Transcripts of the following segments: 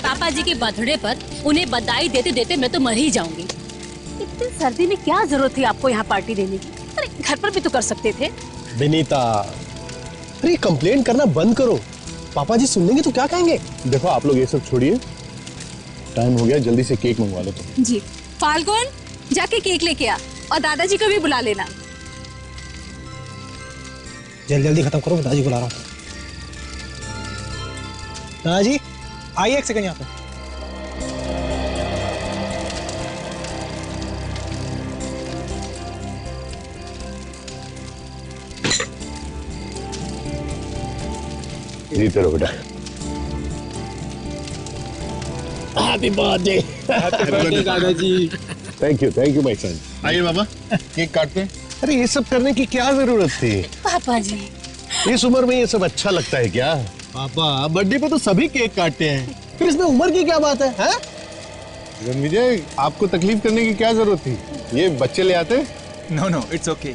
पापा जी के बर्थडे पर उन्हें बधाई देते देते मैं तो मर ही जाऊंगी। इतनी सर्दी में क्या जरूरत थी आपको यहाँ पार्टी देने की? अरे घर पर भी तो कर सकते थे। विनीता, अरे कंप्लेन करना बंद करो, पापा जी सुन लेंगे तो क्या कहेंगे। देखो आप लोग ये सब छोड़िए, टाइम हो गया, जल्दी से केक मंगवा लो तुम। जी फाल्गुन, जाके केक लेके आ और दादाजी को भी बुला लेना। जल्दी जल्दी खत्म करो, दादाजी बुला रहा हूँ। दादाजी आइए एक सेकंड यहाँ पे। जीते रहो बेटा। Happy birthday. हैप्पी बर्थडे दादाजी। Thank you my son. आइए बाबा, केक काटते हैं। अरे ये सब करने की क्या जरूरत थी? पापा जी इस उम्र में ये सब अच्छा लगता है क्या? पापा बर्थडे पे तो सभी केक काटते हैं, फिर इसमें उम्र की क्या बात है? रणविजय, आपको तकलीफ करने की क्या जरूरत थी? ये बच्चे ले आते। No it's okay.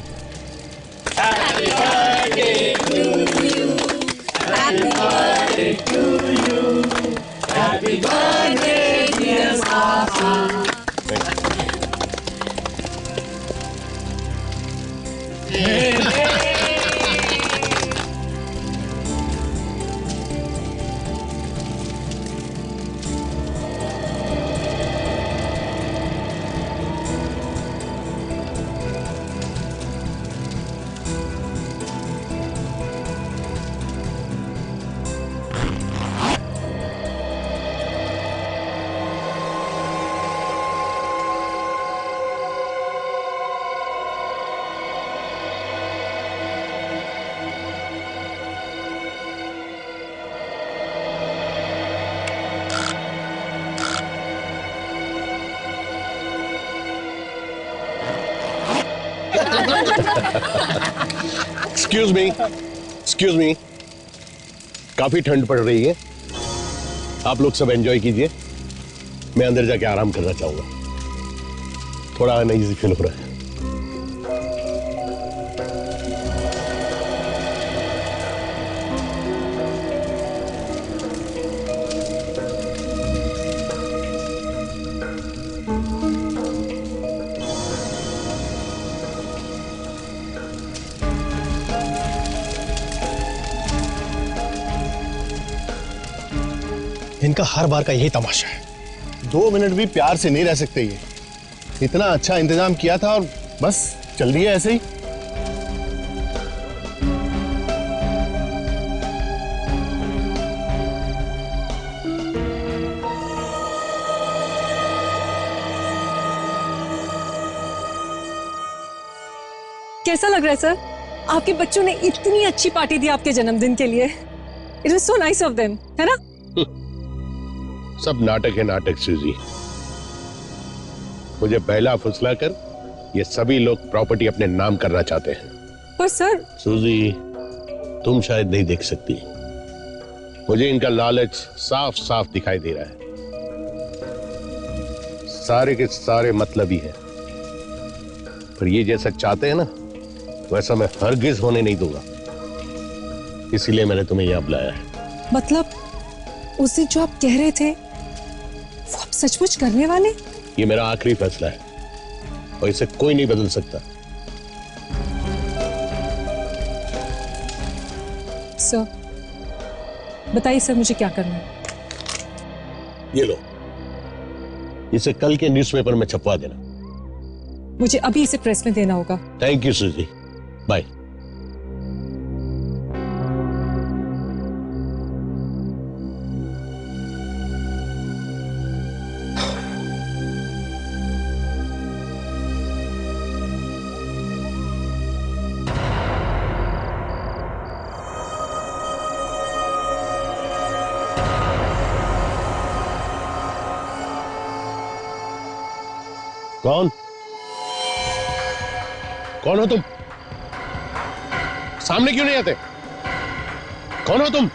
Excuse me, काफी ठंड पड़ रही है, आप लोग सब एंजॉय कीजिए, मैं अंदर जाके आराम करना चाहूंगा, थोड़ा अनईजी फील हो रहा है। इनका हर बार का यही तमाशा है। 2 मिनट भी प्यार से नहीं रह सकते ये। इतना अच्छा इंतजाम किया था और बस चल रही है ऐसे ही। कैसा लग रहा है सर? आपके बच्चों ने इतनी अच्छी पार्टी दी आपके जन्मदिन के लिए। It was so nice of them, है ना? सब नाटक है नाटक सूजी। मुझे पहला फुसला कर ये सभी लोग प्रॉपर्टी अपने नाम करना चाहते हैं। पर सर सूजी, तुम शायद नहीं देख सकती, मुझे इनका लालच साफ साफ दिखाई दे रहा है। सारे के सारे मतलबी हैं, पर ये जैसा चाहते हैं ना वैसा मैं हरगिज होने नहीं दूंगा, इसीलिए मैंने तुम्हें यहां बुलाया है। मतलब उस दिन जो आप कह रहे थे वो आप सचमुच करने वाले? ये मेरा आखिरी फैसला है और इसे कोई नहीं बदल सकता। सर बताइए सर, मुझे क्या करना है? ये लो, इसे कल के न्यूज़पेपर में छपवा देना। मुझे अभी इसे प्रेस में देना होगा। थैंक यू सूजी, बाय। कौन कौन हो तुम? सामने क्यों नहीं आते? कौन हो तुम?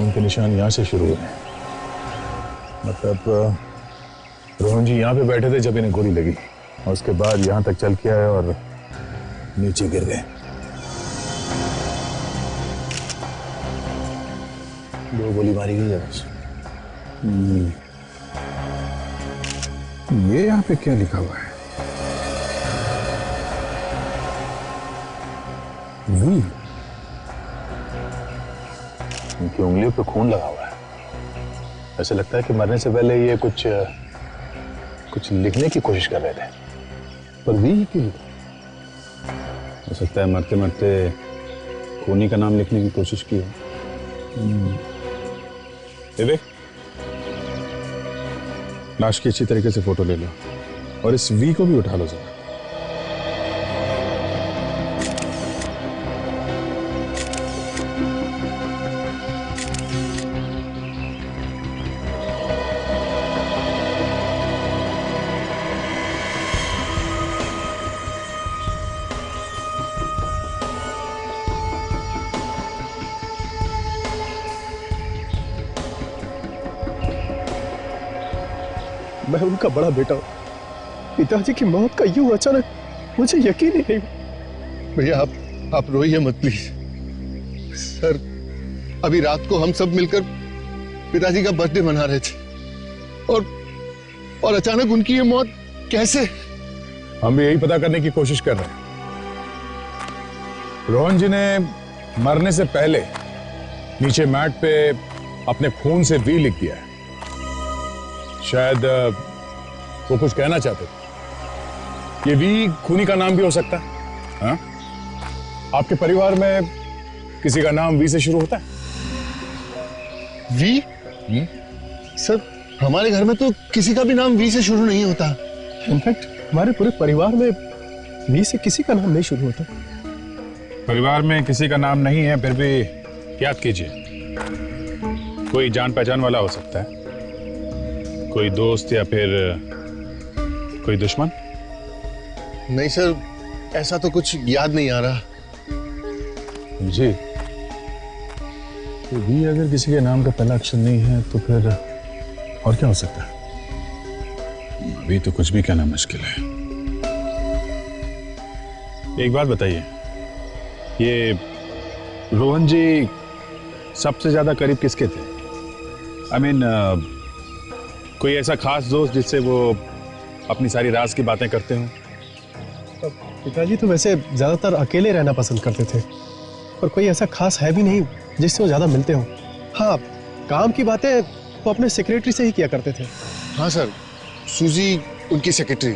खून के निशान यहाँ से शुरू हुए। मतलब रोहन जी यहाँ पे बैठे थे जब इन्हें गोली लगी, और उसके बाद यहाँ तक चल के आए और नीचे गिर गए। 2 गोली मारी गई है बस। ये यहाँ पे क्या लिखा हुआ है? वी। इनकी उंगलियों पे खून लगा हुआ है। ऐसे लगता है कि मरने से पहले ये कुछ लिखने की कोशिश कर रहे थे, पर वी क्यों लिखा? हो सकता है मरते मरते खूनी का नाम लिखने की कोशिश की हो। विवेक, लाश की अच्छी तरीके से फोटो ले लो और इस वी को भी उठा लो जरा। मैं उनका बड़ा बेटा हूं। पिताजी की मौत का यूं अचानक मुझे यकीन ही नहीं। भैया आप रोइए मत प्लीज। सर, अभी रात को हम सब मिलकर पिताजी का बर्थडे मना रहे थे और अचानक उनकी ये मौत कैसे? हम भी यही पता करने की कोशिश कर रहे हैं। रोहन जी ने मरने से पहले नीचे मैट पे अपने खून से वी लिख दिया है। शायद वो कुछ कहना चाहते थे। ये वी खूनी का नाम भी हो सकता है। हाँ? आपके परिवार में किसी का नाम वी से शुरू होता है? वी? सर, हमारे घर में तो किसी का भी नाम वी से शुरू नहीं होता। इनफैक्ट हमारे पूरे परिवार में वी से किसी का नाम नहीं शुरू होता। परिवार में किसी का नाम नहीं है, फिर भी याद कीजिए, कोई जान पहचान वाला हो सकता है, कोई दोस्त या फिर कोई दुश्मन। नहीं सर, ऐसा तो कुछ याद नहीं आ रहा। जी, तो वी अगर किसी के नाम का पहला अक्षर नहीं है तो फिर और क्या हो सकता है? अभी तो कुछ भी कहना मुश्किल है। एक बात बताइए, ये रोहन जी सबसे ज्यादा करीब किसके थे? I mean, कोई ऐसा खास दोस्त जिससे वो अपनी सारी राज की बातें करते हों? पिताजी तो वैसे ज्यादातर अकेले रहना पसंद करते थे, और कोई ऐसा खास है भी नहीं जिससे वो ज्यादा मिलते हो। हाँ, काम की बातें वो अपने सेक्रेटरी से ही किया करते थे। हाँ सर, सूजी उनकी सेक्रेटरी।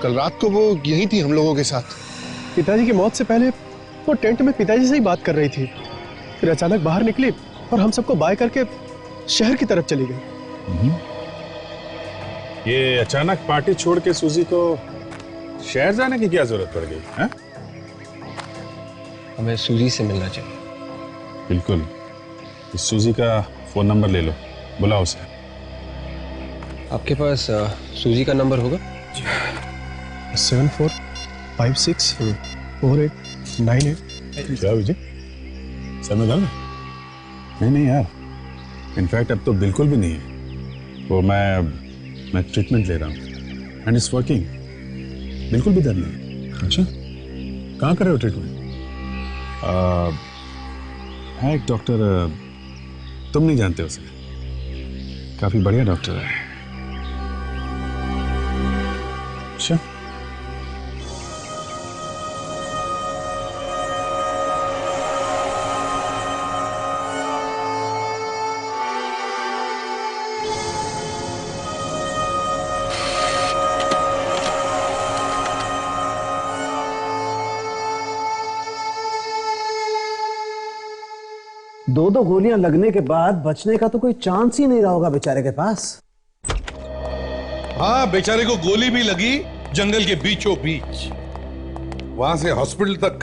कल रात को वो यही थी हम लोगों के साथ। पिताजी की मौत से पहले वो टेंट में पिताजी से ही बात कर रही थी, फिर अचानक बाहर निकली और हम सबको बाय करके शहर की तरफ चली गई। ये अचानक पार्टी छोड़ के सूजी को शहर जाने की क्या जरूरत पड़ गई? है? हमें सूजी से मिलना चाहिए। बिल्कुल, इस सूजी का फोन नंबर ले लो, बुलाओ उसे। आपके पास सूजी का नंबर होगा? 74564898। क्या विजय, सर में दर्द? नहीं यार, इनफैक्ट अब तो बिल्कुल भी नहीं है। वो मैं ट्रीटमेंट ले रहा हूँ एंड इट्स वर्किंग। बिल्कुल भी दर्द नहीं। अच्छा, कहाँ कर रहे हो ट्रीटमेंट? है एक डॉक्टर, तुम नहीं जानते उसे, काफी बढ़िया डॉक्टर है। अच्छा, दो गोलियां लगने के बाद बचने का तो कोई चांस ही नहीं रहा होगा बेचारे के पास। हाँ, बेचारे को गोली भी लगी जंगल के बीचों बीच। वहां से हॉस्पिटल तक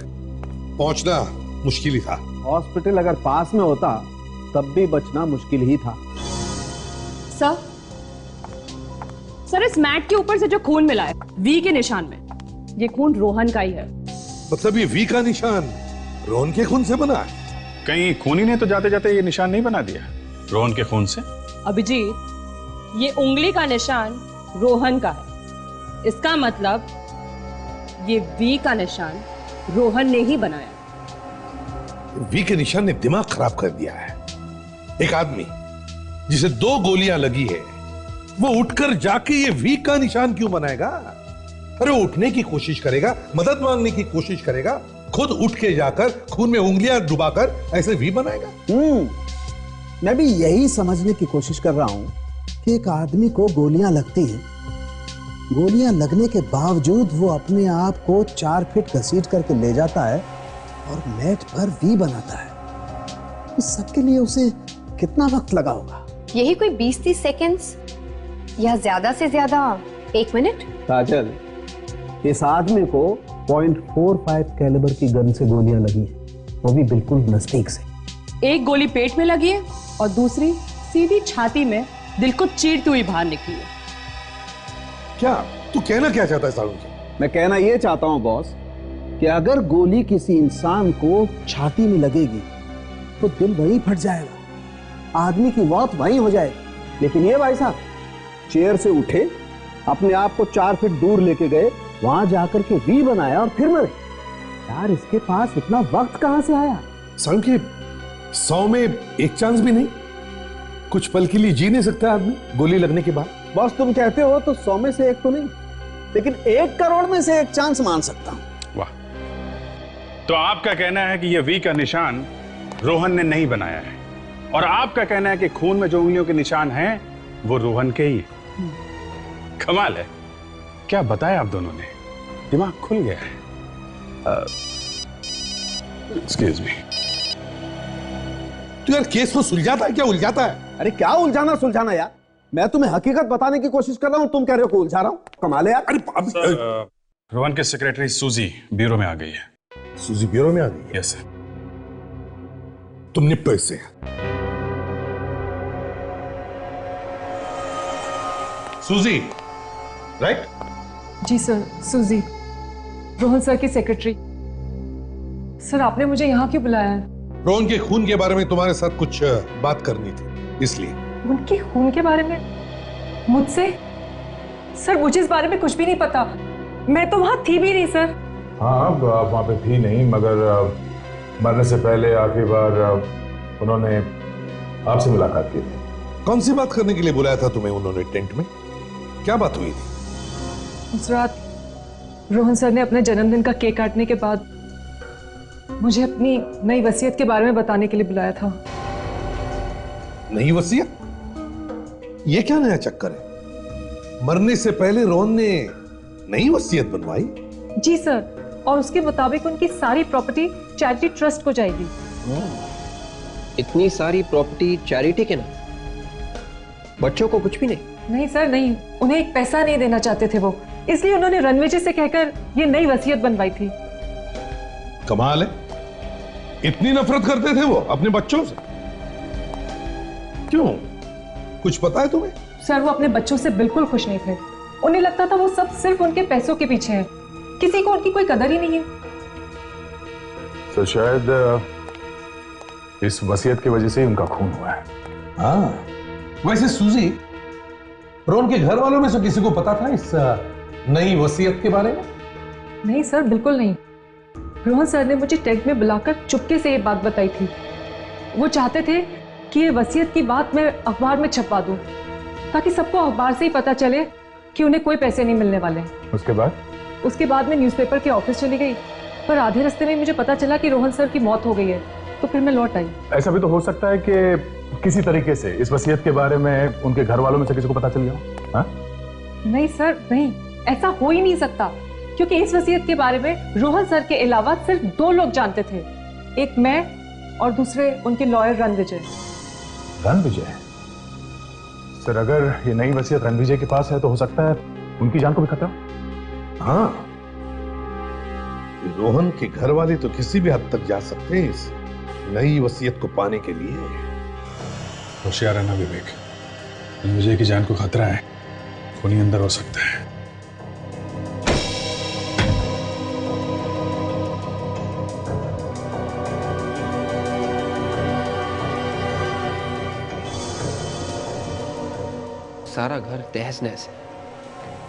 पहुंचना मुश्किल ही था। हॉस्पिटल अगर पास में होता तब भी बचना मुश्किल ही था। सर, इस मैट के ऊपर से जो खून मिला है वी के निशान में, ये खून रोहन का ही है। मतलब ये वी का निशान रोहन के खून से बना है? कहीं खूनी ने तो जाते जाते ये निशान नहीं बना दिया रोहन के खून से? अभिजीत, ये उंगली का निशान रोहन का है। इसका मतलब ये वी का निशान रोहन ने ही बनाया। वी के निशान ने दिमाग खराब कर दिया है। एक आदमी जिसे 2 गोलियां लगी है, वो उठकर जाके ये वी का निशान क्यों बनाएगा? अरे उठने की कोशिश करेगा, मदद मांगने की कोशिश करेगा, खुद उठ के जाकर खून में उंगलियां डुबाकर ऐसे वी बनाएगा। मैं भी यही समझने की कोशिश कर रहा हूं कि एक आदमी को गोलियां लगती हैं, गोलियां लगने के बावजूद वो अपने आप को 4 फीट घसीट करके ले जाता है और मैट पर वी बनाता है। इस सबके लिए उसे कितना वक्त लगा होगा? यही कोई 20-30 सेकेंड्स या ज्यादा से ज्यादा 1 मिनट। काजल, इस आदमी को .45 कैलिबर की गन से गोलियां लगी हैं, वो भी बिल्कुल नजदीक से। एक गोली पेट में लगी है और दूसरी सीधी छाती में दिल को चीरती हुई बाहर निकली है। क्या तू कहना क्या चाहता है सारुण? मैं कहना यह चाहता हूं बॉस कि अगर गोली किसी इंसान को छाती में लगेगी तो दिल वहीं फट जाएगा, आदमी की मौत वहीं हो जाएगी। लेकिन ये भाई साहब चेयर से उठे, अपने आप को 4 फीट दूर लेके गए, वहां जाकर के वी बनाया और फिर मरे। यार इसके पास इतना वक्त कहां से आया? सारुण के 100 में 1 चांस भी नहीं? कुछ पल के लिए जी नहीं सकता आदमी गोली लगने के बाद? बॉस तुम कहते हो तो 100 में से 1 तो नहीं, लेकिन 1 करोड़ में से 1 चांस मान सकता हूं। वाह, तो आपका कहना है कि यह वी का निशान रोहन ने नहीं बनाया है, और आपका कहना है कि खून में जो उंगलियों के निशान हैं वो रोहन के ही। कमाल है, क्या बताया आप दोनों ने, दिमाग खुल गया है। Excuse me. तू यार केस को सुलझाता है क्या उलझाता है? अरे क्या उलझाना सुलझाना यार, मैं तुम्हें हकीकत बताने की कोशिश कर रहा हूं, तुम कह रहे हो कि उलझा रहा हूं। कमाल है यार। अरे रोहन के सेक्रेटरी सूजी ब्यूरो में आ गई है। सूजी ब्यूरो में आ गई? Yes sir. तुम निपटो इससे। सूजी, राइट? जी सर, सूजी, रोहन सर की सेक्रेटरी। सर आपने मुझे यहाँ क्यों बुलाया है? रोहन के खून के बारे में तुम्हारे साथ कुछ बात करनी थी, इसलिए। उनके खून के बारे में मुझसे? सर मुझे इस बारे में कुछ भी नहीं पता, मैं तो वहां थी भी नहीं सर। हाँ आप वहां पे थी नहीं, मगर मरने से पहले आखिरी बार उन्होंने आपसे मुलाकात की थी। कौन सी बात करने के लिए बुलाया था तुम्हें उन्होंने टेंट में? क्या बात हुई थी? उस रात रोहन सर ने अपने जन्मदिन का केक काटने के बाद मुझे अपनी नई वसीयत के बारे में बताने के लिए बुलाया था। नई वसीयत? ये क्या नया चक्कर है? मरने से पहले रोहन ने नई वसीयत बनवाई? जी सर, और उसके मुताबिक उनकी सारी प्रॉपर्टी चैरिटी ट्रस्ट को जाएगी। इतनी सारी प्रॉपर्टी चैरिटी के ना? बच्चों को कुछ भी नहीं? नहीं सर नहीं, उन्हें एक पैसा नहीं देना चाहते थे वो, इसलिए उन्होंने रणविजय से कहकर ये नई वसीयत बनवाई थी। कमाल है, इतनी नफरत करते थे वो अपने बच्चों से? क्यों, कुछ पता है तुम्हें? सर वो अपने बच्चों से बिल्कुल खुश नहीं थे, उन्हें लगता था वो सब सिर्फ उनके पैसों के पीछे है, किसी को उनकी कोई कदर ही नहीं है। तो शायद इस वसीयत की वजह से ही उनका खून हुआ है। हाँ, वैसे सूजी, रोहन के घर वालों में से किसी को पता था इस नई वसीयत के बारे में? नहीं सर, बिल्कुल नहीं। रोहन सर ने मुझे टेंट में बुलाकर चुपके से ये बात बताई थी। वो चाहते थे कि ये वसीयत की बात मैं अखबार में छपवा दूं, ताकि सबको अखबार से ही पता चले कि उन्हें कोई पैसे नहीं मिलने वाले। उसके बाद मैं न्यूज़पेपर के ऑफिस चली गई, पर आधे रास्ते में मुझे पता चला कि रोहन सर की मौत हो गई है, तो फिर मैं लौट आई। ऐसा भी तो हो सकता है कि किसी तरीके से इस वसीयत के बारे में उनके घर वालों में से किसी को पता चल गया। नहीं सर नहीं, ऐसा हो ही नहीं सकता, क्योंकि इस वसीयत के बारे में रोहन सर के अलावा सिर्फ 2 लोग जानते थे, एक मैं और दूसरे उनके लॉयर रणविजय। रणविजय? सर अगर ये नई वसीयत रणविजय के पास है तो हो सकता है उनकी जान को भी खतरा। हाँ, रोहन के घर वाले तो किसी भी हद तक जा सकते हैं इस नई वसीयत को पाने के लिए। होशियार रहना विवेक, रणविजय की जान को खतरा है, खूनी अंदर हो सकता है। सारा घर तहस नहस है।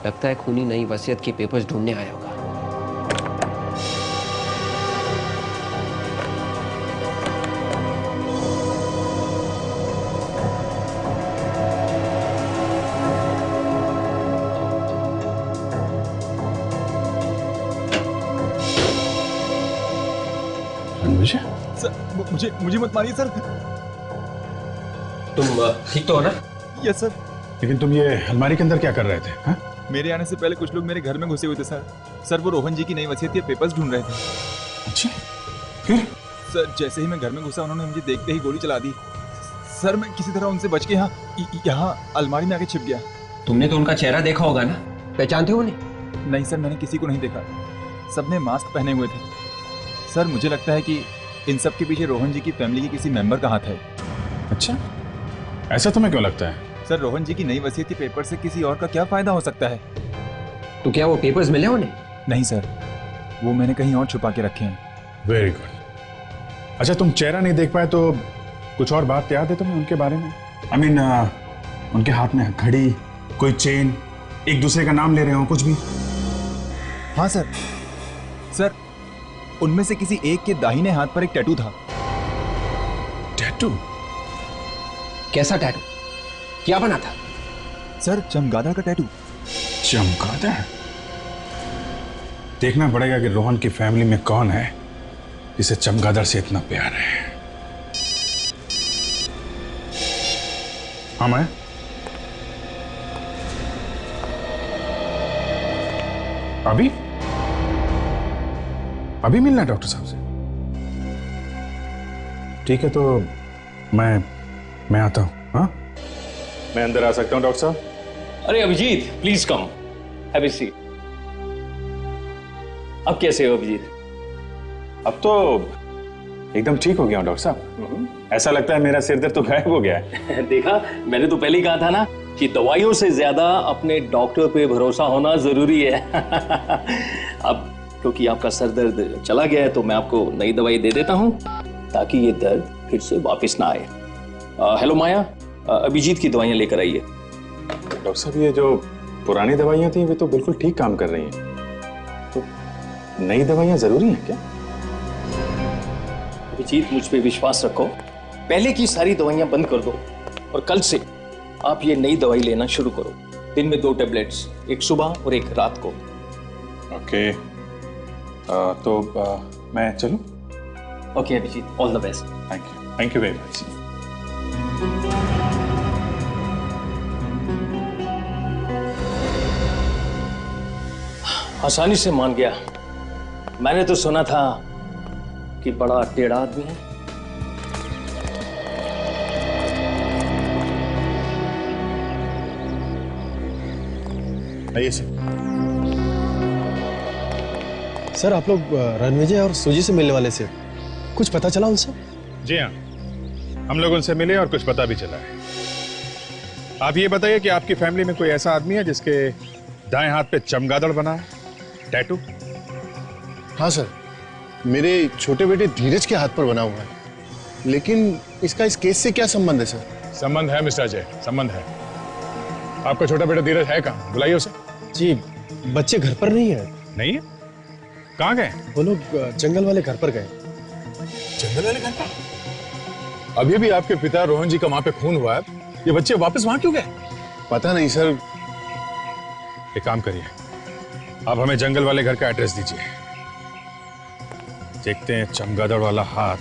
लगता है खूनी नई वसीयत के पेपर्स ढूंढने आया होगा। सर मुझे मुझे मत मारिए सर। तुम ठीक तो हो ना? Yes sir. लेकिन तुम ये अलमारी के अंदर क्या कर रहे थे? हा? मेरे आने से पहले कुछ लोग मेरे घर में घुसे हुए थे सर। सर वो रोहन जी की नई वसीयत के पेपर्स ढूंढ रहे थे। अच्छा, फिर? सर जैसे ही मैं घर में घुसा उन्होंने मुझे देखते ही गोली चला दी। सर मैं किसी तरह उनसे बच के यहाँ अलमारी में आके छिप गया। तुमने तो उनका चेहरा देखा होगा ना, पहचानते हो उन्हें? नहीं सर, मैंने किसी को नहीं देखा। सबने मास्क पहने हुए थे। सर मुझे लगता है कि इन सब के पीछे रोहन जी की फैमिली के किसी मेंबर का हाथ है। अच्छा, ऐसा तुम्हें क्यों लगता है? सर रोहन जी की नई वसीयत के पेपर से किसी और का क्या फायदा हो सकता है? तो क्या वो पेपर्स मिले उन्हें? नहीं सर, वो मैंने कहीं और छुपा के रखे हैं। Very good. अच्छा, तुम चेहरा नहीं देख पाए तो कुछ और बात याद है तुम्हें उनके बारे में? I mean, उनके हाथ में घड़ी, कोई चेन, एक दूसरे का नाम ले रहे हो, कुछ भी? हाँ सर। सर उनमें से किसी एक के दाहिने हाथ पर एक टैटू था। टैटू? कैसा टैटू? क्या बना था? सर चमगादड़ का टैटू। चमगादड़? देखना पड़ेगा कि रोहन की फैमिली में कौन है जिसे चमगादड़ से इतना प्यार है। हाँ मैं अभी मिलना है डॉक्टर साहब से? ठीक है, तो मैं आता हूं। हाँ, मैं अंदर आ सकता हूं डॉक्टर साहब? अरे Abhijeet, please come, have a seat. अब कैसे हो अभिजीत? अब तो एकदम ठीक हो गया हूं डॉक्टर साहब। ऐसा लगता है मेरा सिर दर्द तो गायब हो गया है। देखा, मैंने तो पहले ही कहा था ना कि दवाइयों से ज्यादा अपने डॉक्टर पे भरोसा होना जरूरी है। अब क्योंकि आपका सर दर्द चला गया है तो मैं आपको नई दवाई दे देता हूं ताकि ये दर्द फिर से वापस ना आए। हेलो माया, अभिजीत की दवाइयां लेकर आइए। डॉक्टर साहब, ये जो पुरानी दवाइयां थी वे तो बिल्कुल ठीक काम कर रही हैं, तो नई दवाइयां जरूरी हैं क्या? अभिजीत, मुझ पे विश्वास रखो, पहले की सारी दवाइयां बंद कर दो और कल से आप ये नई दवाई लेना शुरू करो। दिन में 2 टैबलेट्स, एक सुबह और एक रात को। ओके, तो मैं चलूं? Okay Abhijeet, all the best. Thank you very much. आसानी से मान गया। मैंने तो सुना था कि बड़ा टेढ़ा आदमी है। आइए सर। सर आप लोग रणविजय और सूजी से मिलने वाले से, कुछ पता चला उनसे? जी हाँ, हम लोग उनसे मिले और कुछ पता भी चला है। आप ये बताइए कि आपकी फैमिली में कोई ऐसा आदमी है जिसके दाएं हाथ पे चमगादड़ बना है, टैटू? हाँ सर, मेरे छोटे बेटे धीरज के हाथ पर बना हुआ है, लेकिन इसका इस केस से क्या संबंध है सर? संबंध है मिस्टर अजय, संबंध है। आपका छोटा बेटा धीरज है कहाँ? बुलाइए उसे। जी, बच्चे घर पर नहीं है। नहीं है? कहाँ गए? वो लोग जंगल वाले घर पर गए। जंगल वाले घर पर? अभी भी आपके पिता रोहन जी का वहां पे खून हुआ है, ये बच्चे वापस वहां क्यों गए? पता नहीं सर। एक काम करिए, आप हमें जंगल वाले घर का एड्रेस दीजिए, देखते हैं चमगादड़ वाला हाथ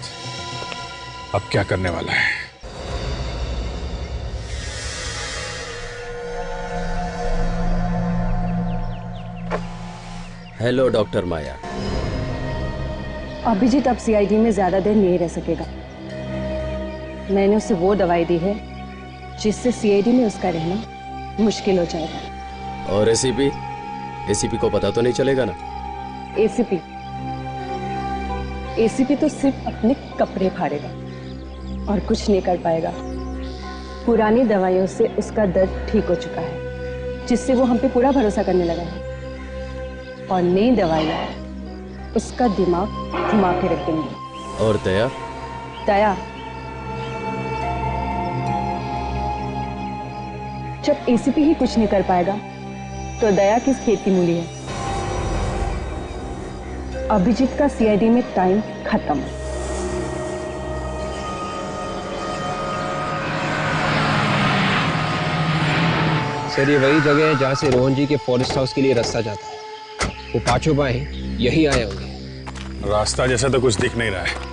अब क्या करने वाला है। हेलो डॉक्टर माया। अभिजीत अब सीआईडी में ज्यादा देर नहीं रह सकेगा। मैंने उसे वो दवाई दी है जिससे सीआईडी में उसका रहना मुश्किल हो जाएगा। और एसीपी? एसीपी को पता तो नहीं चलेगा ना? एसीपी तो सिर्फ अपने कपड़े फाड़ेगा और कुछ नहीं कर पाएगा। पुरानी दवाइयों से उसका दर्द ठीक हो चुका है, जिससे वो हम पे पूरा भरोसा करने लगा है, और नई दवाइयां उसका दिमाग घुमा के रख देंगी। और दया? जब एसीपी ही कुछ नहीं कर पाएगा तो दया किस खेत की मूली है। अभिजीत का सीआईडी में टाइम खत्म। सर, ये वही जगह है जहाँ से रोहन जी के फॉरेस्ट हाउस के लिए रास्ता जाता है। वो पांचों भाई यही आए होंगे। रास्ता जैसा तो कुछ दिख नहीं रहा है।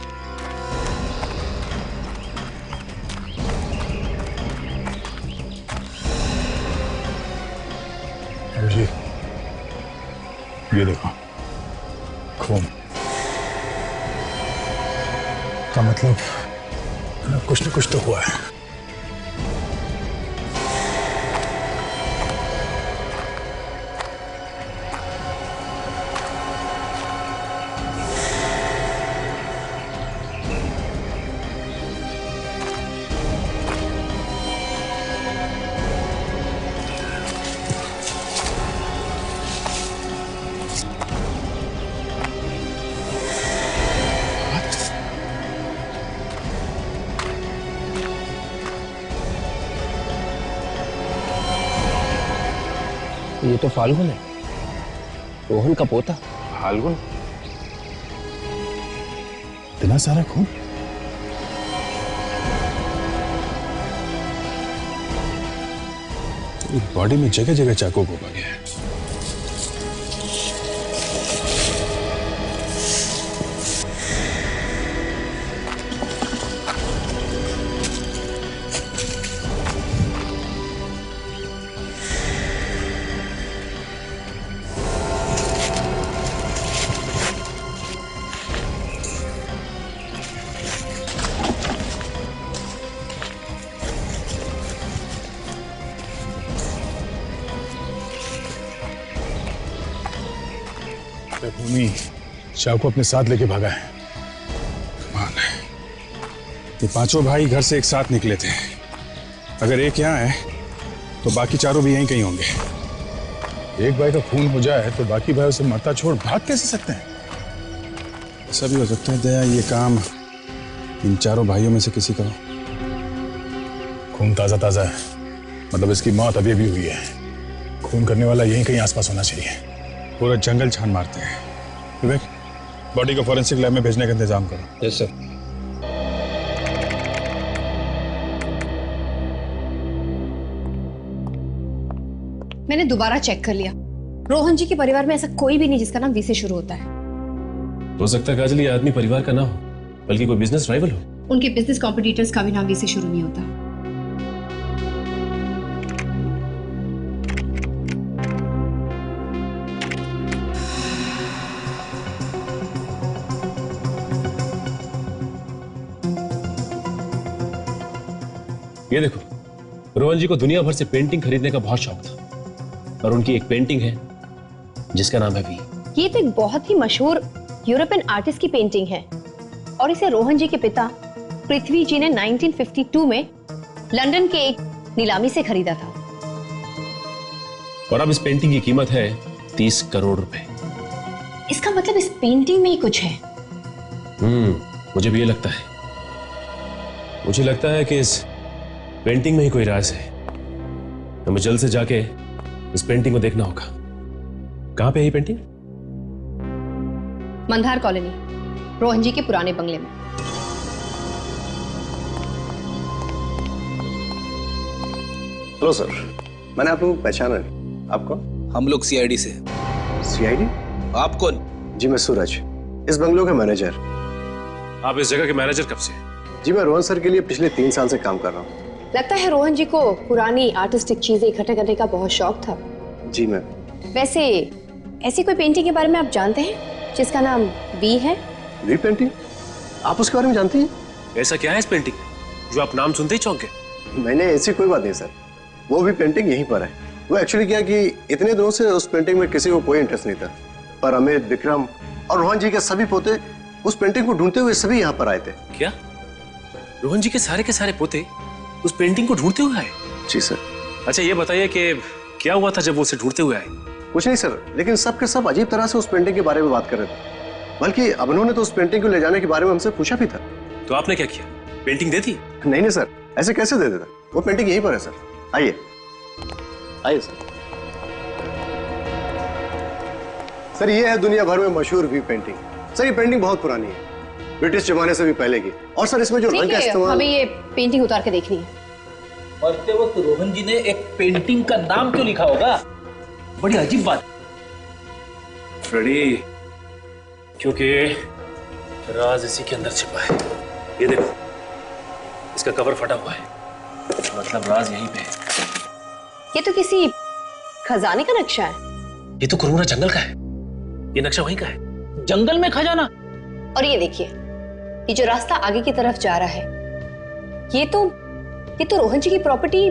जी, ये देखो खून का मतलब कुछ न कुछ तो हुआ है। ये तो फाल्गुन है, रोहन का पोता। फाल्गुन? इतना सारा खून? बॉडी में जगह जगह चाकू घुमा गया है। भूमि शाह को अपने साथ लेके भागा है। कमाल है। ये पांचों भाई घर से एक साथ निकले थे। अगर एक यहाँ है तो बाकी चारों भी यहीं कहीं होंगे। एक भाई का खून हो जाए तो बाकी भाई उसे मरता छोड़ भाग कैसे सकते हैं? ऐसा भी हो सकता है दया ये काम इन चारों भाइयों में से किसी का हो। खून ताजा ताजा है, मतलब इसकी मौत अभी अभी हुई है। खून करने वाला यहीं कहीं आसपास होना चाहिए। पूरा जंगल छान मारते हैं। विवेक, बॉडी को फॉरेंसिक लैब में भेजने का इंतजाम करो। Yes sir. मैंने दोबारा चेक कर लिया, रोहन जी के परिवार में ऐसा कोई भी नहीं जिसका नाम वी से शुरू होता है। हो सकता है काजल ये आदमी परिवार का ना हो, बल्कि कोई बिजनेस राइवल हो। उनके बिजनेस कॉम्पिटिटर्स का भी नाम वी से शुरू नहीं होता। ये देखो, रोहन जी को दुनिया भर से पेंटिंग खरीदने का बहुत शौक था और उनकी एक पेंटिंग है जिसका नाम है वी। ये तो एक बहुत ही मशहूर यूरोपियन आर्टिस्ट की पेंटिंग है और इसे रोहन जी के पिता पृथ्वी जी ने 1952 में लंदन के एक नीलामी से खरीदा था। और अब इस पेंटिंग की कीमत है 30 करोड़ रुपए। इसका मतलब इस पेंटिंग में ही कुछ है। मुझे भी ये लगता है। मुझे लगता है कि इस पेंटिंग में ही कोई राज है। हमें जल्द से जाके इस पेंटिंग को देखना होगा। कहां पे है ये पेंटिंग? मंदार कॉलोनी, रोहन जी के पुराने बंगले में। हेलो सर, मैंने आप लोगों को पहचाना नहीं। आप कौन? हम लोग सीआईडी से। सीआईडी? आप कौन? जी मैं सूरज, इस बंगलों का मैनेजर। आप इस जगह के मैनेजर कब से? जी मैं रोहन सर के लिए पिछले 3 साल से काम कर रहा हूँ। लगता है रोहन जी को पुरानी आर्टिस्टिक चीजें इकट्ठा करने का बहुत शौक था। जी मैम। वैसे ऐसी कोई पेंटिंग के बारे में आप जानते हैं जिसका नाम वी है? V painting? आप उसके बारे में जानती हैं? ऐसा क्या है इस पेंटिंग जो आप नाम सुनते ही चौंके? नहीं नहीं, ऐसी कोई बात नहीं सर। वो भी पेंटिंग यहीं पर है। वो एक्चुअली क्या कि इतने दिनों से उस पेंटिंग में किसी को कोई इंटरेस्ट नहीं था, पर अमित, विक्रम और रोहन जी के सभी पोते उस पेंटिंग को ढूंढते हुए सभी यहाँ पर आए थे। क्या रोहन जी के सारे पोते उस पेंटिंग को ढूंढते हुए आए? जी सर। अच्छा ये बताइए कि क्या हुआ था जब वो उसे ढूंढते हुए आए? कुछ नहीं सर, लेकिन सब के सब अजीब तरह से उस पेंटिंग के बारे में बात कर रहे थे। बल्कि अब उन्होंने तो उस पेंटिंग को ले जाने के बारे में हमसे पूछा भी था। तो आपने क्या किया? पेंटिंग दे दी? नहीं नहीं सर, ऐसे कैसे दे देता? वो पेंटिंग यहीं पर है सर। आइए। आइए सर। सर ये है दुनिया भर में मशहूर वी पेंटिंग। सर ये पेंटिंग बहुत पुरानी है, ब्रिटिश जमाने से भी पहले की। और सर इसमें जो रंग का इस्तेमाल, हमें ये पेंटिंग उतार के देखनी है। मरते वक्त रोहन जी ने एक पेंटिंग का नाम क्यों लिखा होगा? बड़ी अजीब बात। फ्रेडी, क्योंकि राज इसी के अंदर छिपा है। ये देखो, इसका कवर फटा हुआ है, मतलब राज यहीं पे है। ये तो किसी खजाने का नक्शा है। ये तो कुरमुरा जंगल का है, ये नक्शा वहीं का है। जंगल में खजाना? और ये देखिए, ये जो रास्ता आगे की तरफ जा रहा है, ये तो रोहन जी की प्रॉपर्टी,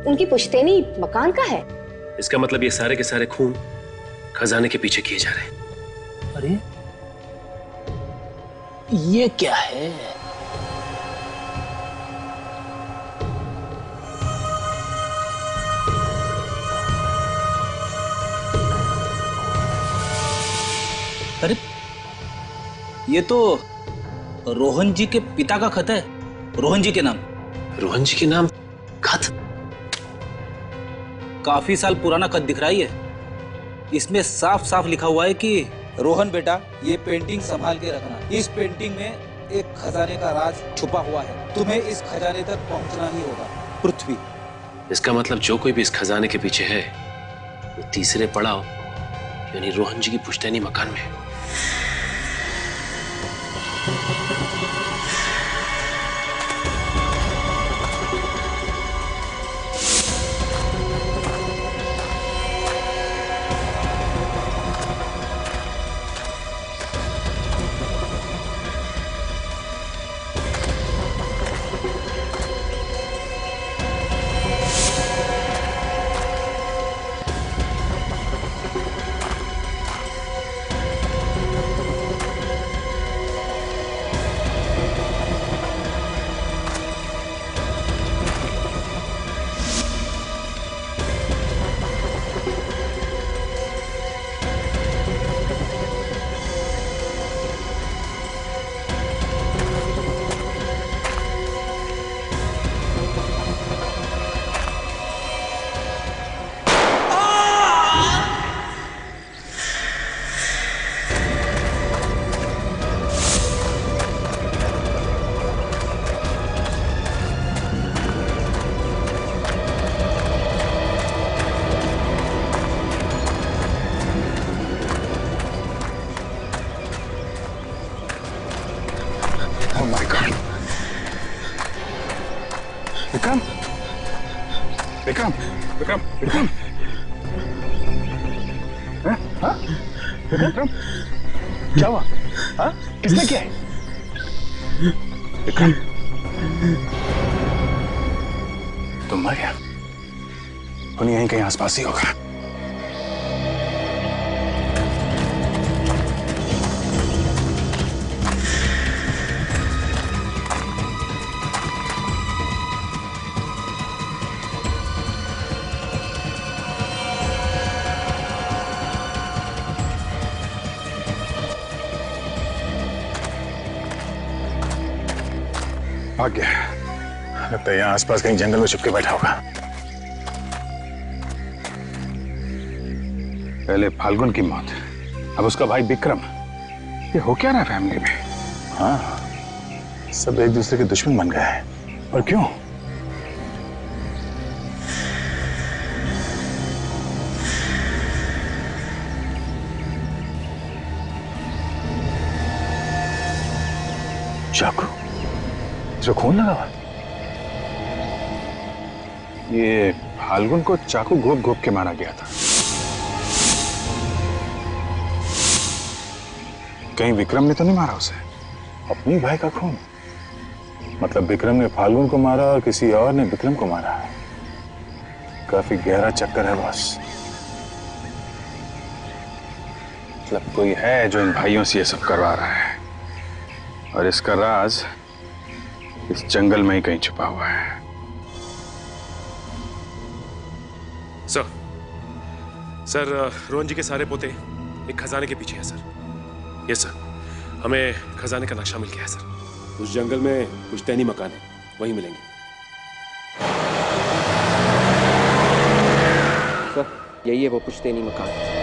उनकी पुश्तैनी मकान का है। इसका मतलब ये सारे के सारे खून खजाने के पीछे किए जा रहे हैं। अरे ये क्या है? अरे ये तो रोहन जी के पिता का खत है, रोहन जी के नाम। रोहन जी के नाम खत? काफी साल पुराना खत दिख रहा है। इसमें साफ साफ लिखा हुआ है कि रोहन बेटा, ये पेंटिंग संभाल के रखना। इस पेंटिंग में एक खजाने का राज छुपा हुआ है, तुम्हें इस खजाने तक पहुंचना ही होगा। पृथ्वी। इसका मतलब जो कोई भी इस खजाने के पीछे है, वो तीसरे पड़ाव यानी रोहन जी की पुश्तैनी मकान में है। विक्रम, विक्रम, विक्रम, विक्रम, हाँ? विक्रम, क्या हुआ? हाँ? किसने किया है? विक्रम, तुम मर गया? उन्हें यहीं कहीं आसपास ही होगा। भाग गया। लगता है यहाँ आसपास कहीं जंगल में छुप के बैठा होगा। पहले फाल्गुन की मौत, अब उसका भाई विक्रम। ये हो क्या रहा है फैमिली में? हाँ, सब एक दूसरे के दुश्मन बन गए हैं। और क्यों? चाकू, जो खून लगा हुआ, ये फाल्गुन को चाकू घोप घोप के मारा गया था। कहीं विक्रम ने तो नहीं मारा उसे? अपने भाई का खून, मतलब विक्रम ने फाल्गुन को मारा और किसी और ने विक्रम को मारा है। काफी गहरा चक्कर है बॉस। मतलब कोई है जो इन भाइयों से ये सब करवा रहा है, और इसका राज इस जंगल में ही कहीं छुपा हुआ है। सर, रोहन जी के सारे पोते एक खजाने के पीछे है सर। यस सर, हमें खजाने का नक्शा मिल गया है सर। उस जंगल में पुश्तैनी मकान है, वहीं मिलेंगे। सर, यही है वो पुश्तैनी मकान।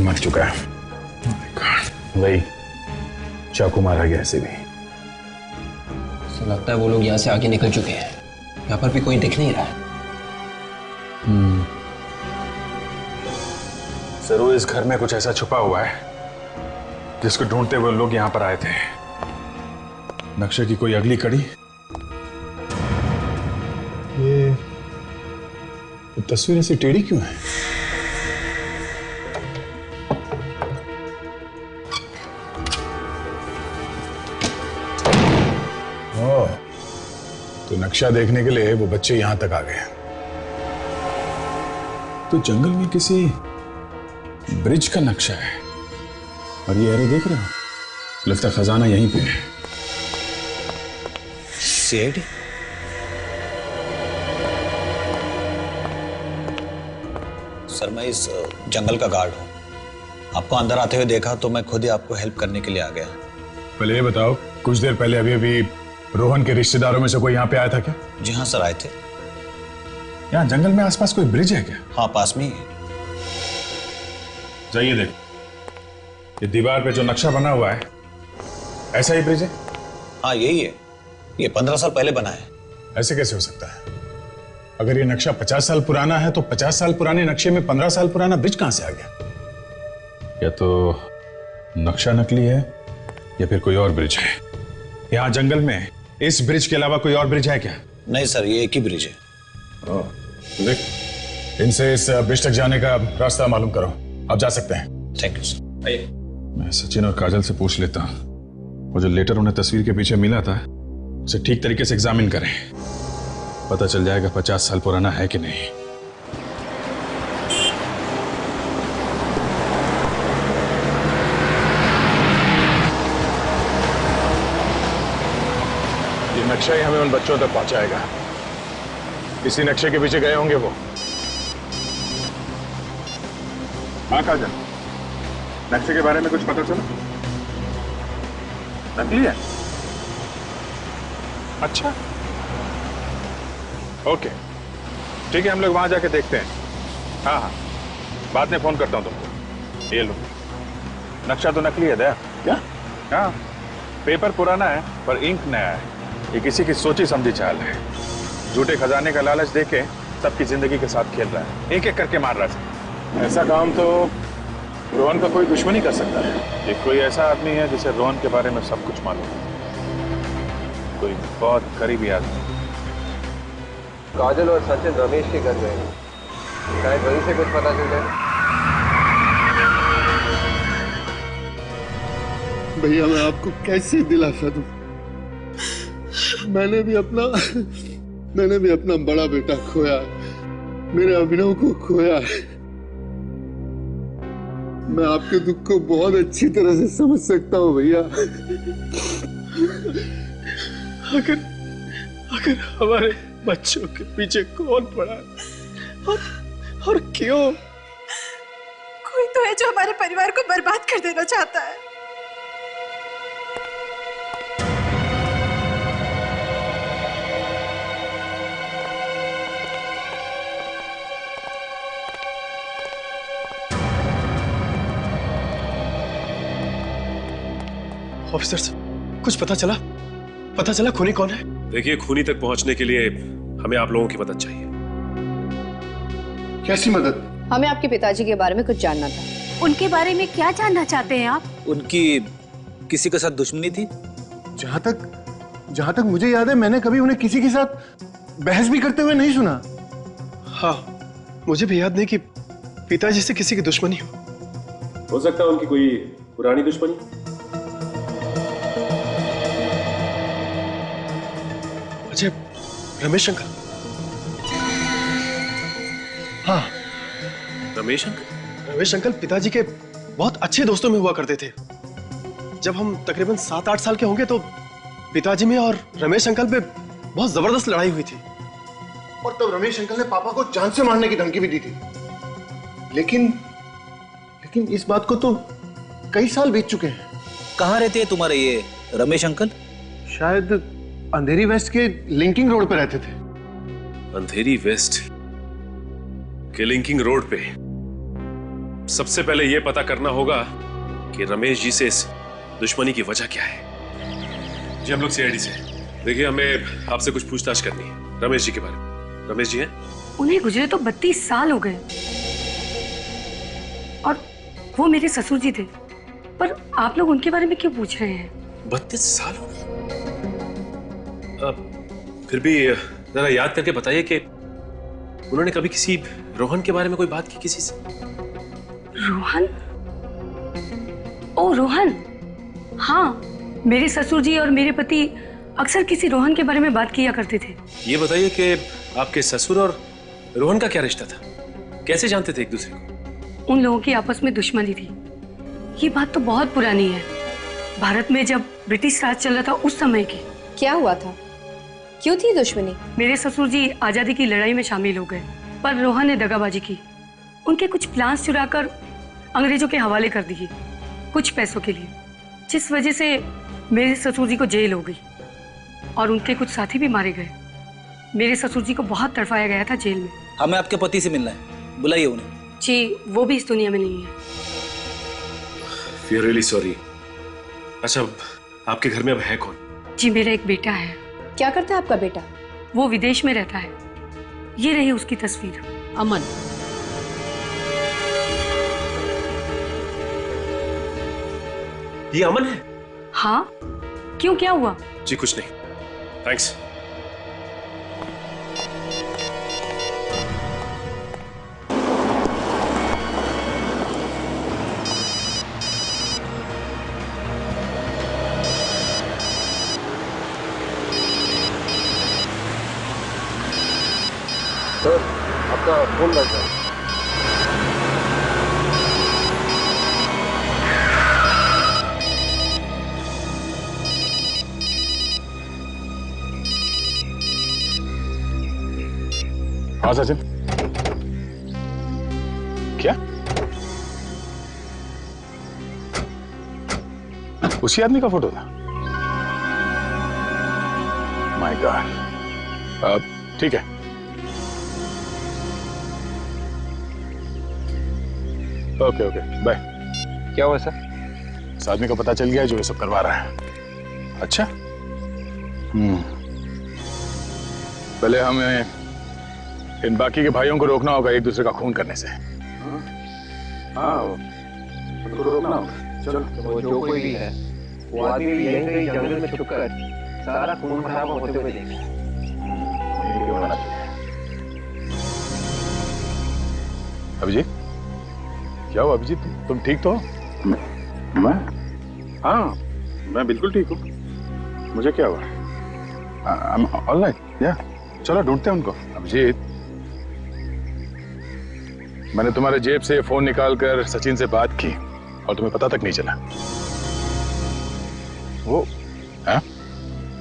मर चुका है। वही चाकू मारा गया ऐसे भी। तो लगता है वो लोग यहाँ से आगे निकल चुके हैं। यहाँ पर भी कोई दिख नहीं रहा है। जरूर इस घर में कुछ ऐसा छुपा हुआ है जिसको ढूंढते हुए लोग यहाँ पर आए थे। नक्शे की कोई अगली कड़ी। ये तस्वीर ऐसी टेढ़ी क्यों है? तो नक्शा देखने के लिए वो बच्चे यहां तक आ गए। तो जंगल में किसी ब्रिज का नक्शा है और ये एरो देख रहे हो? लगता खजाना यहीं पे है। सीआईडी? सर मैं इस जंगल का गार्ड हूं। आपको अंदर आते हुए देखा तो मैं खुद ही आपको हेल्प करने के लिए आ गया। पहले ये बताओ, कुछ देर पहले अभी रोहन के रिश्तेदारों में से कोई यहाँ पे आया था क्या? जी हाँ सर, आए थे। यहाँ जंगल में आसपास कोई ब्रिज है क्या? हाँ, पास में ही है। जाइए देखो, ये दीवार पे जो नक्शा बना हुआ है ऐसा ही ब्रिज है? हाँ यही है। ये 15 साल पहले बना है। ऐसे कैसे हो सकता है? अगर ये नक्शा 50 साल पुराना है तो 50 साल पुराने नक्शे में 15 साल पुराना ब्रिज कहां से आ गया? या तो नक्शा नकली है या फिर कोई और ब्रिज है। यहाँ जंगल में इस ब्रिज के अलावा कोई और ब्रिज है क्या? नहीं सर, ये एक ही ब्रिज है। देख, इनसे इस ब्रिज तक जाने का रास्ता मालूम करो। आप जा सकते हैं। Thank you sir. मैं सचिन और काजल से पूछ लेता हूँ, वो जो लेटर उन्हें तस्वीर के पीछे मिला था उसे ठीक तरीके से एग्जामिन करें। पता चल जाएगा 50 साल पुराना है कि नहीं। ये नक्शा ही हमें उन बच्चों तक पहुंचाएगा। इसी नक्शे के पीछे गए होंगे वो। हाँ काजल, नक्शे के बारे में कुछ पता चला? नकली है? अच्छा, ओके ठीक है, हम लोग वहां जाके देखते हैं। हाँ हाँ, बाद में फोन करता हूं तुमको। ये लो, नक्शा तो नकली है दया। क्या? हाँ, पेपर पुराना है पर इंक नया है। ये किसी की सोची समझी चाल है। झूठे खजाने का लालच देके सबकी जिंदगी के साथ खेल रहा है, एक एक करके मार रहा है। ऐसा काम तो रोहन का कोई दुश्मन ही कर सकता है। ये कोई ऐसा आदमी है जिसे रोहन के बारे में सब कुछ मालूम है, कोई बहुत करीबी आदमी। काजल और सचिन रमेश के घर गए, शायद वहीं से कुछ पता चल जाए। भैया मैं आपको कैसे दिलासा दूं? मैंने भी अपना बड़ा बेटा खोया, मेरे अभिनव को खोया। मैं आपके दुख को बहुत अच्छी तरह से समझ सकता हूँ भैया। अगर हमारे बच्चों के पीछे कौन पड़ा और क्यों? कोई तो है जो हमारे परिवार को बर्बाद कर देना चाहता है। ऑफिसर, कुछ पता चला खूनी कौन है? देखिए, खूनी तक पहुंचने के लिए हमें आप लोगों की मदद चाहिए। कैसी मदद? हमें आपके पिताजी के बारे में कुछ जानना था। उनके बारे में क्या जानना चाहते हैं आप? उनकी किसी के साथ दुश्मनी थी। जहां तक मुझे याद है मैंने कभी उन्हें किसी के साथ बहस भी करते हुए नहीं सुना। हाँ, मुझे भी याद नहीं कि पिताजी से किसी की दुश्मनी हो सकता है उनकी कोई पुरानी दुश्मनी। अच्छा, रमेश शंकर। हाँ, रमेश अंकल? रमेश अंकल पिताजी के बहुत अच्छे दोस्तों में हुआ करते थे। जब हम तकरीबन 7-8 साल के होंगे तो पिताजी में और रमेश अंकल पे बहुत जबरदस्त लड़ाई हुई थी। और तब रमेश अंकल ने पापा को जान से मारने की धमकी भी दी थी। लेकिन इस बात को तो कई साल बीत चुके हैं। कहाँ रहते हैं तुम्हारे ये रमेश अंकल? शायद अंधेरी वेस्ट के लिंकिंग रोड पे रहते थे। अंधेरी वेस्ट के लिंकिंग रोड पे? सबसे पहले यह पता करना होगा कि रमेश जी से इस दुश्मनी की वजह क्या है। जी हम लोग सीआईडी से। देखिए हमें आपसे कुछ पूछताछ करनी है रमेश जी के बारे में। रमेश जी हैं? उन्हें गुजरे तो 32 साल हो गए और वो मेरे ससुर जी थे, पर आप लोग उनके बारे में क्यों पूछ रहे हैं? 32 साल हो गए? फिर भी जरा याद करके बताइए कि उन्होंने कभी किसी रोहन के बारे में कोई बात की किसी से? रोहन? ओ रोहन, हाँ, मेरे ससुर जी और मेरे पति अक्सर किसी रोहन के बारे में बात किया करते थे। ये बताइए कि आपके ससुर और रोहन का क्या रिश्ता था? कैसे जानते थे एक दूसरे को? उन लोगों की आपस में दुश्मनी थी। ये बात तो बहुत पुरानी है, भारत में जब ब्रिटिश राज चल रहा था उस समय की। क्या हुआ था? क्यों थी दुश्मनी? मेरे ससुर जी आजादी की लड़ाई में शामिल हो गए, पर रोहन ने दगाबाजी की। उनके कुछ प्लान्स चुराकर अंग्रेजों के हवाले कर दिए कुछ पैसों के लिए, जिस वजह से मेरे ससुर जी को जेल हो गई और उनके कुछ साथी भी मारे गए। मेरे ससुर जी को बहुत तड़पाया गया था जेल में। हमें आपके पति से मिलना है, बुलाइए उन्हें। जी वो भी इस दुनिया में नहीं है। We are really sorry। अच्छा आपके घर में अब है कौन? जी मेरा एक बेटा है। क्या करता है आपका बेटा? वो विदेश में रहता है। ये रही उसकी तस्वीर। अमन। ये अमन है? हाँ, क्यों क्या हुआ? जी कुछ नहीं, थैंक्स। सर आपका फोन लग रहा है। हाँ सचिन, क्या उसी आदमी का फोटो था? My God. ठीक है, ओके ओके बाय। क्या हुआ सर? इस आदमी का पता चल गया है जो ये सब करवा रहा है। अच्छा, पहले हमें इन बाकी के भाइयों को रोकना होगा एक दूसरे का खून करने से। हाँ उनको रोकना होगा। चलो वो जो कोई भी है वो आदमी भी यहीं कहीं जंगल में छुपकर सारा खून खराब होते हुए देखे। अभिजीत, क्या हुआ अभिजीत? तुम ठीक तो हो? मैं? हाँ मैं बिल्कुल ठीक हूँ। मुझे क्या हुआ? ऑल राइट, या चलो ढूंढते हैं उनको। अभिजीत, मैंने तुम्हारे जेब से फोन निकालकर सचिन से बात की और तुम्हें पता तक नहीं चला। वो हाँ?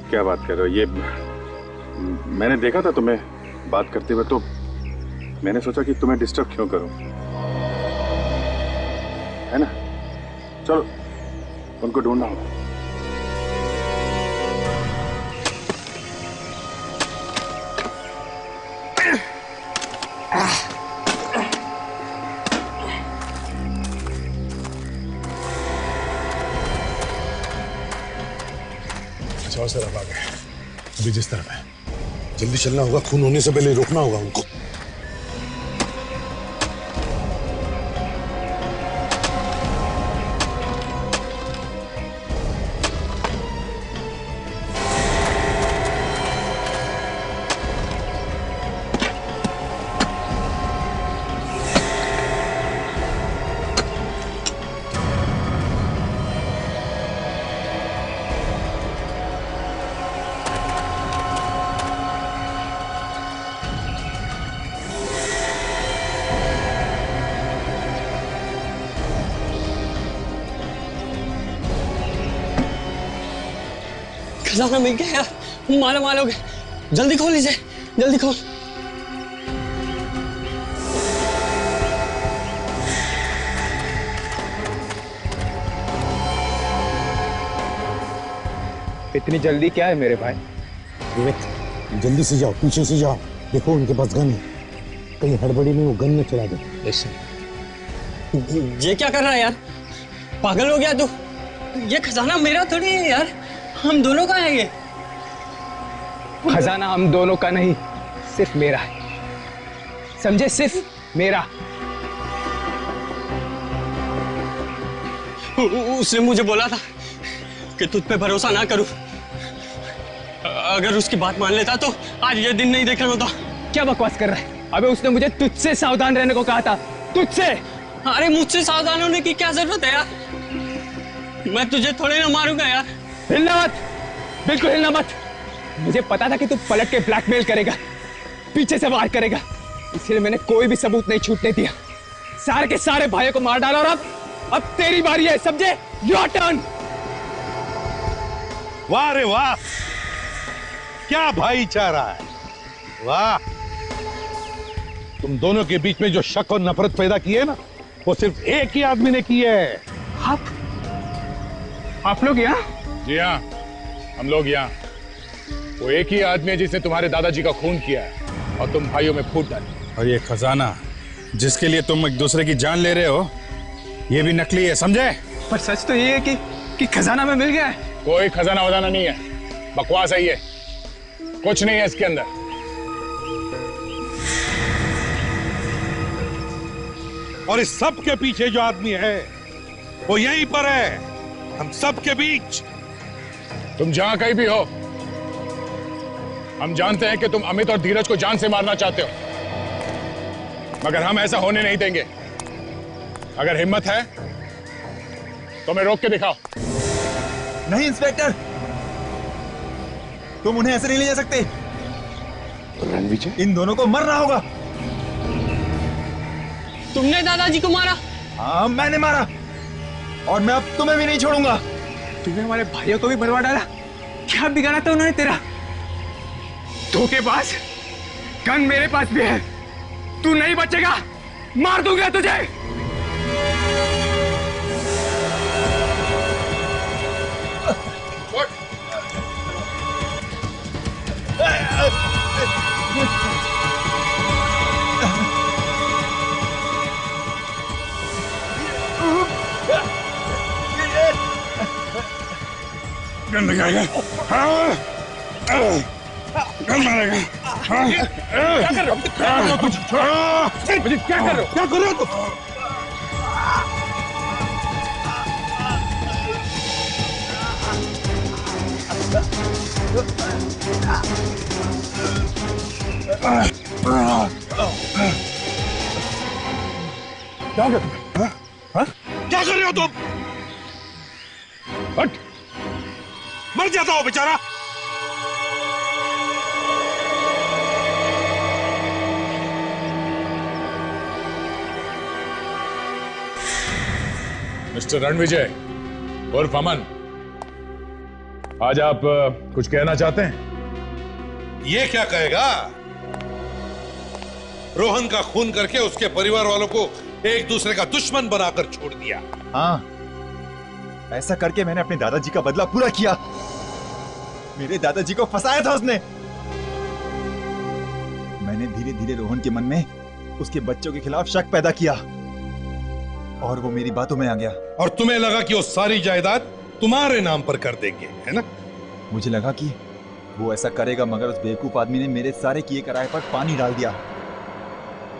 क्या बात कर रहे हो? ये मैंने देखा था तुम्हें बात करते हुए, तो मैंने सोचा कि तुम्हें डिस्टर्ब क्यों करूं, है ना? चलो उनको ढूंढना होगा। अच्छा सर अब आ गए। अभी जिस तरफ है जल्दी चलना होगा, खून होने से पहले रोकना होगा उनको। खजाना मिल गया यार, माला माल हो गए। जल्दी खोल इसे, जल्दी खोल। इतनी जल्दी क्या है मेरे भाई? विवेक जल्दी से जाओ, पीछे से जाओ, देखो उनके पास गन है, कहीं हड़बड़ी में वो गन में चला दे। ये क्या कर रहा है यार, पागल हो गया तू? ये खजाना मेरा थोड़ी है यार, हम दोनों का है ये। खजाना हम दोनों का नहीं, सिर्फ मेरा है, समझे? सिर्फ मेरा। उसने मुझे बोला था कि तुझ पे भरोसा ना करूं। अगर उसकी बात मान लेता तो आज ये दिन नहीं देखना होता। क्या बकवास कर रहा है? अबे उसने मुझे तुझसे सावधान रहने को कहा था, तुझसे। अरे मुझसे सावधान होने की क्या जरूरत है यार, मैं तुझे थोड़े ना मारूंगा यार। हिलना मत, बिल्कुल हिलना मत। मुझे पता था कि तू पलट के ब्लैकमेल करेगा, पीछे से वार करेगा, इसलिए मैंने कोई भी सबूत नहीं छूटने दिया। सारे के सारे भाइयों को मार डाला और अब तेरी बारी है, समझे? Your turn. वाह रे वाह, क्या भाईचारा है, वाह। तुम दोनों के बीच में जो शक और नफरत पैदा की है ना, वो सिर्फ एक ही आदमी ने की है। आप लोग यहाँ? जी हाँ, हम लोग यहाँ। वो एक ही आदमी है जिसने तुम्हारे दादाजी का खून किया है और तुम भाइयों में फूट डाली। और ये खजाना जिसके लिए तुम एक दूसरे की जान ले रहे हो, ये भी नकली है, समझे? पर सच तो ये है कि खजाना में मिल गया है। कोई खजाना वजाना नहीं है, बकवास है ये, कुछ नहीं है इसके अंदर। और इस सब के पीछे जो आदमी है वो यहीं पर है, हम सब के बीच। तुम जहां कहीं भी हो, हम जानते हैं कि तुम अमित और धीरज को जान से मारना चाहते हो, मगर हम ऐसा होने नहीं देंगे। अगर हिम्मत है तो मैं रोक के दिखाओ। नहीं इंस्पेक्टर, तुम उन्हें ऐसे नहीं ले जा सकते। रणविजय, इन दोनों को मरना होगा। तुमने दादाजी को मारा? हाँ मैंने मारा, और मैं अब तुम्हें भी नहीं छोड़ूंगा। तूने हमारे भाइयों को भी बर्बाद डाला, क्या बिगाड़ा था उन्होंने तेरा? धोखेबाज, गन मेरे पास भी है, तू नहीं बचेगा, मार दूंगा तुझे। गन लगाएगा, हाँ, गन मारेगा, हाँ, क्या कर रहे हो? क्या कर रहे हो? क्या कर रहे हो तुम? क्या कर रहे हो तुम? हट, मर जाता हो बेचारा। मिस्टर रणविजय उर्फ अमन, आज आप कुछ कहना चाहते हैं? ये क्या कहेगा? रोहन का खून करके उसके परिवार वालों को एक दूसरे का दुश्मन बनाकर छोड़ दिया। हाँ, ऐसा करके मैंने अपने दादाजी का बदला पूरा किया। मेरे दादाजी को फंसाया था उसने। मैंने धीरे धीरे रोहन के मन में उसके बच्चों के खिलाफ शक पैदा किया और वो मेरी बातों में आ गया। और तुम्हें लगा कि वो सारी जायदाद तुम्हारे नाम पर कर देंगे, है ना? मुझे लगा कि वो ऐसा करेगा, मगर उस बेवकूफ आदमी ने मेरे सारे किए कराए पर पानी डाल दिया।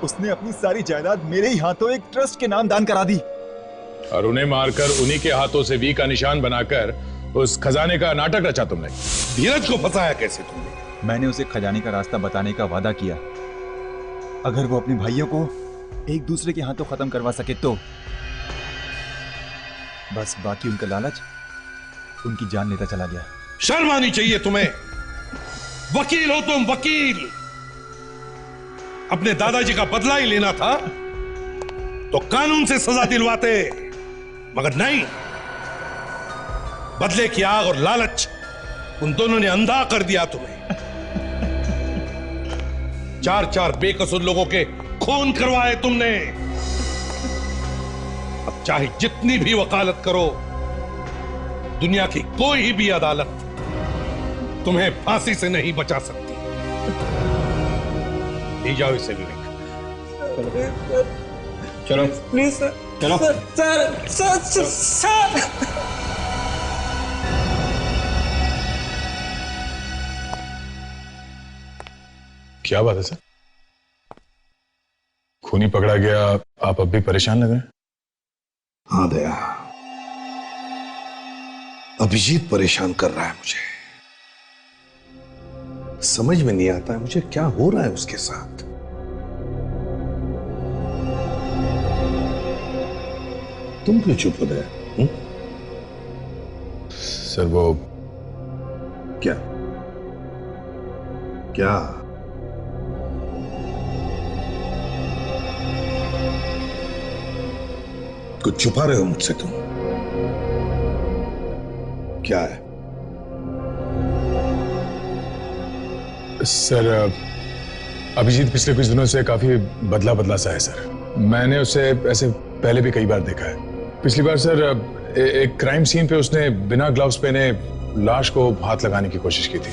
उसने अपनी सारी जायदाद मेरे ही हाथों एक ट्रस्ट के नाम दान करा दी और उन्हें मारकर उन्हीं के हाथों से वी का निशान बनाकर उस खजाने का नाटक रचा तुमने। धीरज को फंसाया कैसे तुमने? मैंने उसे खजाने का रास्ता बताने का वादा किया, अगर वो अपने भाइयों को एक दूसरे के हाथों खत्म करवा सके तो। बस बाकी उनका लालच उनकी जान लेता चला गया। शर्म आनी चाहिए तुम्हें, वकील हो तुम, वकील। अपने दादाजी का बदला ही लेना था तो कानून से सजा दिलवाते, मगर नहीं, बदले की आग और लालच उन दोनों ने अंधा कर दिया तुम्हें। 4-4 बेकसूर लोगों के खून करवाए तुमने। अब चाहे जितनी भी वकालत करो, दुनिया की कोई भी अदालत तुम्हें फांसी से नहीं बचा सकती। ले जाओ इसे विवेक। चलो प्लीज सर। चलो सर। क्या बात है सर? खूनी पकड़ा गया, आप अब भी परेशान लग रहे हैं? हाँ दया, अभिजीत परेशान कर रहा है मुझे। समझ में नहीं आता है मुझे क्या हो रहा है उसके साथ। तुम क्यों चुप हो गए? सर वो क्या क्या कुछ छुपा रहे हो मुझसे तुम? क्या है? सर अभिजीत पिछले कुछ दिनों से काफी बदला बदला सा है सर। मैंने उसे ऐसे पहले भी कई बार देखा है। पिछली बार सर एक क्राइम सीन पे उसने बिना ग्लव्स पहने लाश को हाथ लगाने की कोशिश की थी।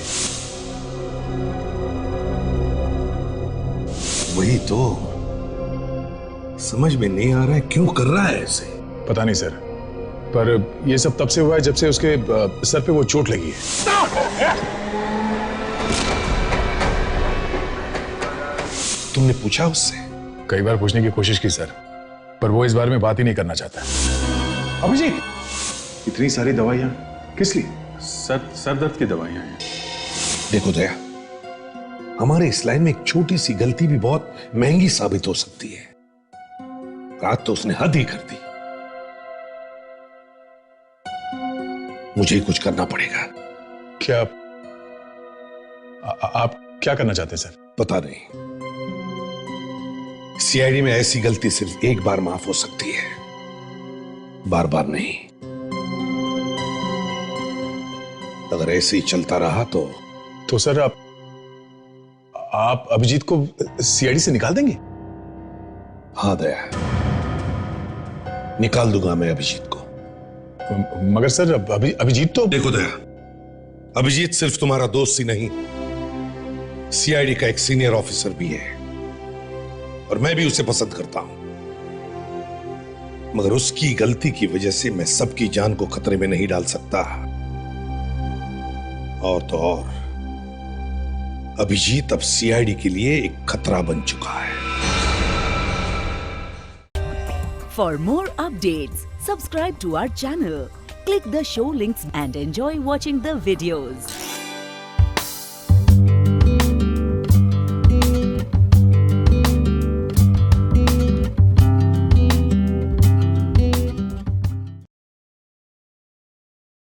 वही तो समझ में नहीं आ रहा है क्यों कर रहा है ऐसे। पता नहीं सर, पर ये सब तब से हुआ है जब से उसके सर पे वो चोट लगी है। तुमने पूछा उससे? कई बार पूछने की कोशिश की सर, पर वो इस बारे में बात ही नहीं करना चाहता। अभिजीत, इतनी सारी दवाइयां किस लिए? सर दर्द की दवाइयां हैं। देखो दया, हमारे इस लाइन में एक छोटी सी गलती भी बहुत महंगी साबित हो सकती है। आज तो उसने हद ही कर दी। मुझे ही कुछ करना पड़ेगा। क्या आप क्या करना चाहते हैं सर? पता नहीं। सीआईडी में ऐसी गलती सिर्फ एक बार माफ हो सकती है, बार बार नहीं। अगर ऐसे ही चलता रहा तो सर आप अभिजीत को सीआईडी से निकाल देंगे? हाँ दया, निकाल दूंगा मैं अभिजीत को। मगर सर अभिजीत तो... देखो दया, अभिजीत सिर्फ तुम्हारा दोस्त ही नहीं, सीआईडी का एक सीनियर ऑफिसर भी है और मैं भी उसे पसंद करता हूं। मगर उसकी गलती की वजह से मैं सबकी जान को खतरे में नहीं डाल सकता। और तो और अभिजीत अब सीआईडी के लिए एक खतरा बन चुका है। For more updates, subscribe to our channel, click the show links and enjoy watching the videos.